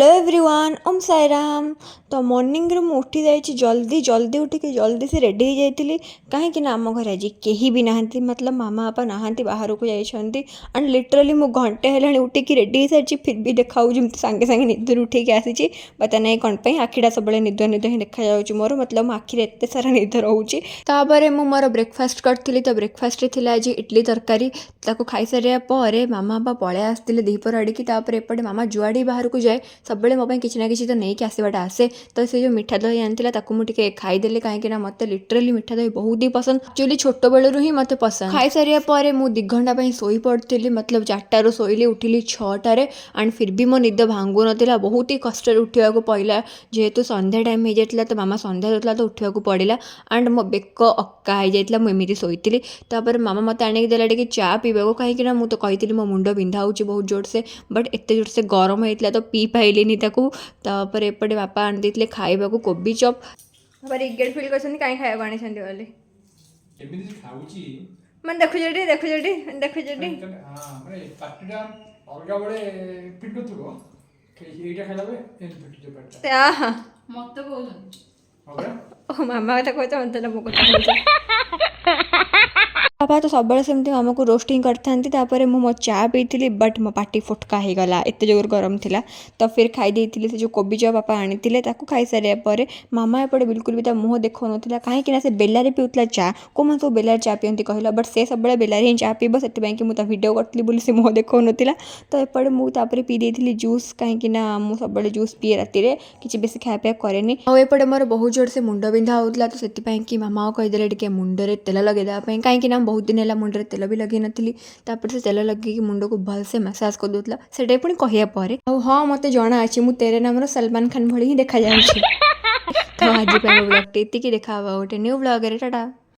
Hello everyone, Om Sairam. तो morning रे उठी जाइए जल्दी जल्दी उठिक जल्दी से रेडी हो जाइली कहीं आम घर आज कहीं भी नहांती, मतलब मामा बापा नहांती बाहर को जाइछंती। एंड लिटरली मु घंटे हेलाणी उठिक रेडी हो सारी, फिर भी देखा सांगे सांगे निदर उठिक आसी। पता नहीं कौन पे आखिटा सब निद निद ही देखा जाऊँ मोर, मतलब मो आखिरे एत सारा निद रोचे। तापर मु मोर ब्रेकफास्ट करी। तो ब्रेकफास्ट थिला आज इडली तरकारी। ताको खाई सारिया पर मामा बापा पळै आसतिले दीपर आड़िकी। तापर एपटे मामा जुआड़ी बाहर को जाए सब मो किसी ना किसी तो नहीं आसवाटा आसे। तो से जो मीठा दही आनी मुझे खाईदे कहीं मत लिटरली मीठा दही बहुत ही पसंद। एक्चुअली छोट बेलू ही मत पसंद। खाई सारिया पर मु 2 घंटा शोई पड़ी, मतलब 4टारू शोली उठिली 6टारे। एंड फिर भी मो निद भांगु नाला, बहुत ही कष्ट उठा पड़ा जेहेतु संध्या टाइम हो जाता। तो मामा संध्या देता तो उठा पड़ा। एंड मो बेक अक्का हो जाता, मुझे शोती। तापर मामा मत आने देला टे चा पीवा कहीं मुझे तो कही मो मुंड बिंधा हो बहुत जोर से, बट एत जोर से गरम होता तो पी पाइलिनी ताकू। तापर एपटे बापा आनी देते खाइबा कोबी चॉप। रिग्रेट फिल कर कहीं खाया आनी बोली मैं देखुछी मामा कथा कहते मत मो बाबा तो सब सेमती मामा को रोस्ट ही करते। मो चा पी, बट मो पार्टी फुटका हो गला, एत जोर गरम थिला। तो फिर खाई से जो कोबी जो बापा आनी खाई सारे पर मामा एपटे बिल्कुल भी मुँह देखा ना कहीं से बेलारे पीउला चा। को मैं सब बेलार चा पीती कहला, बट से सब बेलारे ही चा पीब से मुझे भिडियो करी से मुँह देखा ना। तो एपटे मुझे पी देती जूस कहीं सब जूस पीए राति किसी बेस खाया कैनि। आउपटे मोर बहुत जोर से मुंड बिंधा होता। तो से मामा कहीदे टे मुंडे तेल लगेदेवाई, कहीं बहुत दिन है मुंडे तेल भी लगे नी। से तेल लगे मुंड को भलसे मसाज कर दूसरा से पुणी कहपर। हाँ मत जना अच्छी मुझे तेरे नाम सलमान खान भली ही देखा जाऊँ। तो आज ब्लॉग टी देखा गोटे न्यू ब्लॉग रे, टाटा।